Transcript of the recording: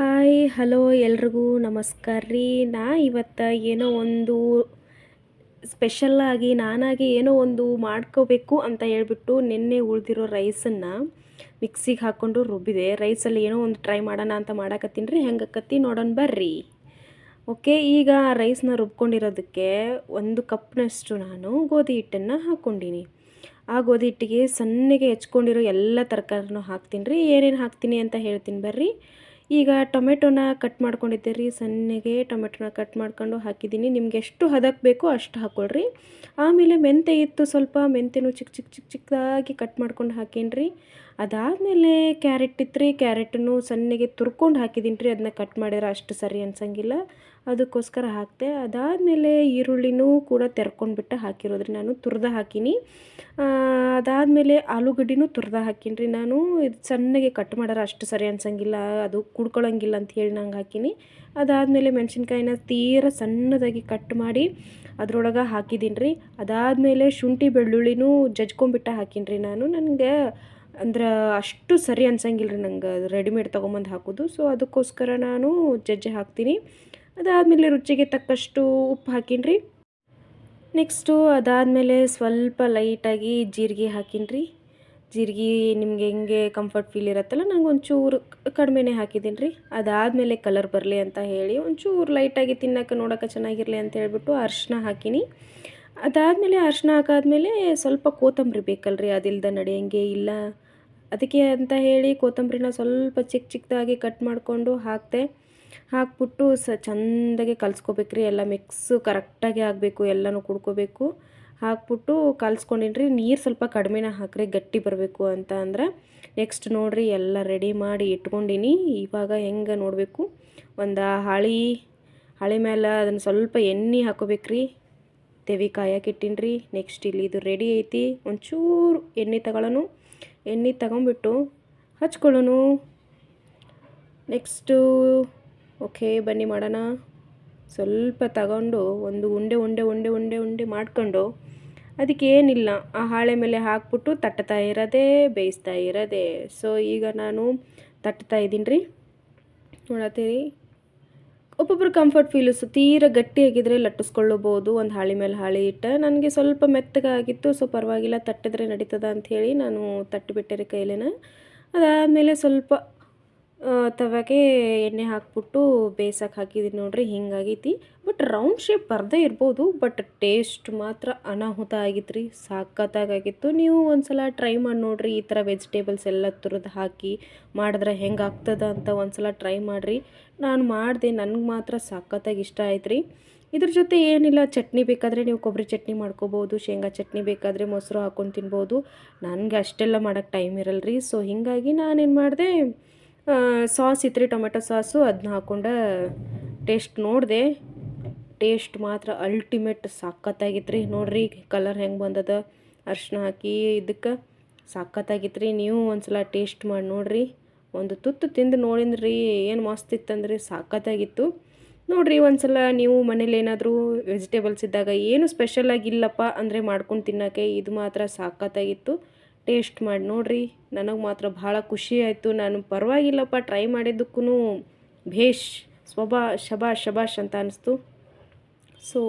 Hi hello ಎಲ್ರಿಗೂ ನಮಸ್ಕಾರ ರೀ. ಇವತ್ತು ಏನೋ ಒಂದು ಸ್ಪೆಷಲ್ಲಾಗಿ ನಾನಾಗಿ ಏನೋ ಒಂದು ಮಾಡ್ಕೋಬೇಕು ಅಂತ ಹೇಳ್ಬಿಟ್ಟು ನಿನ್ನೆ ಉಳಿದಿರೋ ರೈಸನ್ನು ಮಿಕ್ಸಿಗೆ ಹಾಕ್ಕೊಂಡು ರುಬ್ಬಿದೆ. ರೈಸಲ್ಲಿ ಏನೋ ಒಂದು ಟ್ರೈ ಮಾಡೋಣ ಅಂತ ಮಾಡಕತ್ತೀನಿ ರೀ. ಹೆಂಗಕ್ಕತ್ತಿ ನೋಡೋಣ ಬರ್ರಿ. ಓಕೆ, ಈಗ ರೈಸ್ನ ರುಬ್ಕೊಂಡಿರೋದಕ್ಕೆ 1 ಕಪ್ನಷ್ಟು ನಾನು ಗೋಧಿ ಹಿಟ್ಟನ್ನು ಹಾಕ್ಕೊಂಡೀನಿ. ಆ ಗೋಧಿ ಹಿಟ್ಟಿಗೆ ಸಣ್ಣಗೆ ಹೆಚ್ಕೊಂಡಿರೋ ಎಲ್ಲ ತರಕಾರಿನೂ ಹಾಕ್ತೀನಿ ರೀ. ಏನೇನು ಹಾಕ್ತೀನಿ ಅಂತ ಹೇಳ್ತೀನಿ ಬರ್ರಿ. ಈಗ ಟೊಮೆಟೊನ ಕಟ್ ಮಾಡ್ಕೊಂಡಿದ್ದೆ ರೀ. ಸಣ್ಣಗೆ ಟೊಮೆಟೊನ ಕಟ್ ಮಾಡ್ಕೊಂಡು ಹಾಕಿದ್ದೀನಿ. ನಿಮ್ಗೆ ಎಷ್ಟು ಹದಕ್ಕೆ ಬೇಕೋ ಅಷ್ಟು ಹಾಕ್ಕೊಳ್ರಿ. ಆಮೇಲೆ ಮೆಂತೆ ಇತ್ತು, ಸ್ವಲ್ಪ ಮೆಂತೆನೂ ಚಿಕ್ಕದಾಗಿ ಕಟ್ ಮಾಡ್ಕೊಂಡು ಹಾಕೀನಿ ರೀ. ಅದಾದಮೇಲೆ ಕ್ಯಾರೆಟ್ ಇತ್ತು ರೀ. ಕ್ಯಾರೆಟನ್ನು ಸಣ್ಣಗೆ ತುರ್ಕೊಂಡು ಹಾಕಿದ್ದೀನಿ ರೀ. ಅದನ್ನ ಕಟ್ ಮಾಡಿದ್ರೆ ಅಷ್ಟು ಸರಿ ಅನ್ಸಂಗಿಲ್ಲ, ಅದಕ್ಕೋಸ್ಕರ ಹಾಕಿದೆ. ಅದಾದಮೇಲೆ ಈರುಳ್ಳಿನೂ ಕೂಡ ತೆರ್ಕೊಂಡ್ಬಿಟ್ಟು ಹಾಕಿರೋದ್ರಿ, ನಾನು ತುರ್ದ ಹಾಕೀನಿ. ಅದಾದಮೇಲೆ ಆಲೂಗಡ್ಡಿನೂ ತುರ್ದ ಹಾಕೀನಿ ರೀ. ನಾನು ಇದು ಸಣ್ಣಗೆ ಕಟ್ ಮಾಡೋರು ಅಷ್ಟು ಸರಿ ಅನ್ಸಂಗಿಲ್ಲ, ಅದು ಕುಡ್ಕೊಳಂಗಿಲ್ಲ ಅಂತ ಹೇಳಿ ನಂಗೆ ಹಾಕೀನಿ. ಅದಾದಮೇಲೆ ಮೆಣಸಿನ್ಕಾಯಿನ ತೀರ ಸಣ್ಣದಾಗಿ ಕಟ್ ಮಾಡಿ ಅದ್ರೊಳಗೆ ಹಾಕಿದ್ದೀನಿ ರೀ. ಅದಾದಮೇಲೆ ಶುಂಠಿ ಬೆಳ್ಳುಳ್ಳಿನೂ ಜಜ್ಕೊಂಬಿಟ್ಟು ಹಾಕೀನಿ ರೀ. ನನಗೆ ಅಂದ್ರೆ ಅಷ್ಟು ಸರಿ ಅನ್ಸಂಗಿಲ್ಲ ರೀ ನಂಗೆ ರೆಡಿಮೇಡ್ ತೊಗೊಂಬಂದು ಹಾಕೋದು. ಸೊ ಅದಕ್ಕೋಸ್ಕರ ನಾನು ಜಜ್ಜಿ ಹಾಕ್ತೀನಿ. ಅದಾದಮೇಲೆ ರುಚಿಗೆ ತಕ್ಕಷ್ಟು ಉಪ್ಪು ಹಾಕೀನಿ ರೀ. ನೆಕ್ಸ್ಟು ಅದಾದಮೇಲೆ ಸ್ವಲ್ಪ ಲೈಟಾಗಿ ಜೀರಿಗೆ ಹಾಕೀನಿ ರೀ. ಜೀರಿಗೆ ನಿಮಗೆ ಹೆಂಗೆ ಕಂಫರ್ಟ್ ಫೀಲ್ ಇರುತ್ತಲ್ಲ, ನಂಗೆ ಒಂಚೂರು ಕಡಿಮೆನೇ ಹಾಕಿದ್ದೀನಿ ರೀ. ಅದಾದಮೇಲೆ ಕಲರ್ ಬರಲಿ ಅಂತ ಹೇಳಿ ಒಂಚೂರು ಲೈಟಾಗಿ ತಿನ್ನೋಕೆ ನೋಡೋಕೆ ಚೆನ್ನಾಗಿರಲಿ ಅಂತ ಹೇಳ್ಬಿಟ್ಟು ಅರಿಶಿನ ಹಾಕೀನಿ. ಅದಾದಮೇಲೆ ಅರಿಶಿನ ಹಾಕಾದ್ಮೇಲೆ ಸ್ವಲ್ಪ ಕೊತ್ತಂಬರಿ ಬೇಕಲ್ರಿ, ಅದಿಲ್ಲದ ನಡೆಯಂಗೆ ಇಲ್ಲ. ಅದಕ್ಕೆ ಅಂತ ಹೇಳಿ ಕೊತ್ತಂಬರಿನ ಸ್ವಲ್ಪ ಚಿಕ್ಕದಾಗಿ ಕಟ್ ಮಾಡಿಕೊಂಡು ಹಾಕಿದೆ. ಹಾಕ್ಬಿಟ್ಟು ಚೆಂದಾಗಿ ಕಲಿಸ್ಕೋಬೇಕ್ರಿ. ಎಲ್ಲ ಮಿಕ್ಸು ಕರೆಕ್ಟಾಗಿ ಆಗಬೇಕು, ಎಲ್ಲನೂ ಕುಡ್ಕೋಬೇಕು. ಹಾಕ್ಬಿಟ್ಟು ಕಲಿಸ್ಕೊಂಡಿನಿ ರೀ. ನೀರು ಸ್ವಲ್ಪ ಕಡಿಮೆನ ಹಾಕ್ರಿ, ಗಟ್ಟಿ ಬರಬೇಕು ಅಂತ ಅಂದ್ರೆ. ನೆಕ್ಸ್ಟ್ ನೋಡಿರಿ, ಎಲ್ಲ ರೆಡಿ ಮಾಡಿ ಇಟ್ಕೊಂಡಿನಿ. ಇವಾಗ ಹೆಂಗೆ ನೋಡಬೇಕು, ಒಂದು ಹಾಳಿ ಮೇಲೆ ಅದನ್ನು ಸ್ವಲ್ಪ ಎಣ್ಣೆ ಹಾಕೋಬೇಕ್ರಿ. ತೆವಿ ಕಾಯಕ್ಕೆ ಇಟ್ಟೀನಿ ರೀ. ನೆಕ್ಸ್ಟ್ ಇಲ್ಲಿ ಇದು ರೆಡಿ ಐತಿ. ಒಂಚೂರು ಎಣ್ಣೆ ತಗೊಂಬಿಟ್ಟು ಹಚ್ಕೊಳ್ಳೋನು. ನೆಕ್ಸ್ಟು ಓಕೆ ಬನ್ನಿ ಮಾಡೋಣ. ಸ್ವಲ್ಪ ತಗೊಂಡು ಒಂದು ಉಂಡೆ ಮಾಡ್ಕೊಂಡು ಅದಕ್ಕೆ ಏನಿಲ್ಲ, ಆ ಹಾಳೆ ಮೇಲೆ ಹಾಕ್ಬಿಟ್ಟು ತಟ್ತಾ ಇರೋದೇ, ಬೇಯಿಸ್ತಾ ಇರೋದೇ. ಸೊ ಈಗ ನಾನು ತಟ್ತಾ ಇದ್ದೀನಿ ರೀ. ನೋಡತ್ತೀರಿ, ಒಬ್ಬೊಬ್ರು ಕಂಫರ್ಟ್ ಫೀಲ್ಸ್ ತೀರ ಗಟ್ಟಿಯಾಗಿದ್ದರೆ ಲಟ್ಟಿಸ್ಕೊಳ್ಳಬಹುದು ಒಂದು ಹಾಳೆ ಮೇಲೆ ಹಾಳೆ ಇಟ್ಟು. ನನಗೆ ಸ್ವಲ್ಪ ಮೆತ್ತಗಾಗಿತ್ತು, ಸೊ ಪರವಾಗಿಲ್ಲ, ತಟ್ಟಿದ್ರೆ ನಡೀತದ ಅಂಥೇಳಿ ನಾನು ತಟ್ಟಿಬಿಟ್ಟೆ ರೀ ಕೈಲೇನ. ಅದಾದಮೇಲೆ ಸ್ವಲ್ಪ ತವಾಗೆ ಎಣ್ಣೆ ಹಾಕ್ಬಿಟ್ಟು ಬೇಯಿಸೋಕೆ ಹಾಕಿದ್ದೀನಿ ನೋಡ್ರಿ. ಹಿಂಗಾಗೈತಿ. ಬಟ್ ರೌಂಡ್ ಶೇಪ್ ಬರದೇ ಇರ್ಬೋದು, ಬಟ್ ಟೇಸ್ಟ್ ಮಾತ್ರ ಅನಾಹುತ ಆಗಿತ್ತು ರೀ. ಸಖತ್ತಾಗಿತ್ತು. ನೀವು ಒಂದ್ಸಲ ಟ್ರೈ ಮಾಡಿ ನೋಡಿರಿ. ಈ ಥರ ವೆಜಿಟೇಬಲ್ಸ್ ಎಲ್ಲ ತುರಿದು ಹಾಕಿ ಮಾಡಿದ್ರೆ ಹೆಂಗೆ ಆಗ್ತದ ಅಂತ ಒಂದ್ಸಲ ಟ್ರೈ ಮಾಡಿರಿ. ನಾನು ಮಾಡಿದೆ, ನನಗೆ ಮಾತ್ರ ಸಖತ್ತಾಗಿ ಇಷ್ಟ ಆಯ್ತು ರೀ. ಇದ್ರ ಜೊತೆ ಏನಿಲ್ಲ, ಚಟ್ನಿ ಬೇಕಾದರೆ ನೀವು ಕೊಬ್ಬರಿ ಚಟ್ನಿ ಮಾಡ್ಕೋಬೋದು, ಶೇಂಗಾ ಚಟ್ನಿ ಬೇಕಾದರೆ ಮೊಸರು ಹಾಕ್ಕೊಂಡು ತಿನ್ಬೋದು. ನನಗೆ ಅಷ್ಟೆಲ್ಲ ಮಾಡೋಕ್ಕೆ ಟೈಮ್ ಇರಲ್ಲ ರೀ. ಸೊ ಹೀಗಾಗಿ ನಾನೇನು ಮಾಡಿದೆ, ಸಾಸ್ ಇತ್ತು ರೀ, ಟೊಮೆಟೊ ಸಾಸು, ಅದನ್ನ ಹಾಕ್ಕೊಂಡು ಟೇಸ್ಟ್ ನೋಡಿದೆ. ಟೇಸ್ಟ್ ಮಾತ್ರ ಅಲ್ಟಿಮೇಟ್ ಸಖತ್ತಾಗಿತ್ತು ರೀ. ನೋಡಿರಿ ಕಲರ್ ಹೆಂಗೆ ಬಂದದ, ಅರಿಶಿನ ಹಾಕಿ ಇದಕ್ಕೆ ಸಖತ್ತಾಗಿತ್ತು ರೀ. ನೀವು ಒಂದ್ಸಲ ಟೇಸ್ಟ್ ಮಾಡಿ ನೋಡಿರಿ. ಒಂದು ತುತ್ತು ತಿಂದು ನೋಡಿದ್ರಿ, ಏನು ಮಸ್ತ್ ಇತ್ತಂದ್ರೆ ಸಖತ್ತಾಗಿತ್ತು. ನೋಡಿರಿ ಒಂದ್ಸಲ ನೀವು ಮನೇಲಿ ಏನಾದರೂ ವೆಜಿಟೇಬಲ್ಸ್ ಇದ್ದಾಗ ಏನು ಸ್ಪೆಷಲಾಗಿಲ್ಲಪ್ಪ ಅಂದರೆ ಮಾಡ್ಕೊಂಡು ತಿನ್ನೋಕ್ಕೆ ಇದು ಮಾತ್ರ ಸಖತ್ತಾಗಿತ್ತು. ಟೇಸ್ಟ್ ಮಾಡಿ ನೋಡಿರಿ. ನನಗೆ ಮಾತ್ರ ಭಾಳ ಖುಷಿ ಆಯಿತು. ನಾನು ಪರವಾಗಿಲ್ಲಪ್ಪ, ಟ್ರೈ ಮಾಡಿದ್ದಕ್ಕೂ ಭೇಷ್ ಶಬಾಷ್ ಅಂತ ಅನ್ನಿಸ್ತು. ಸೊ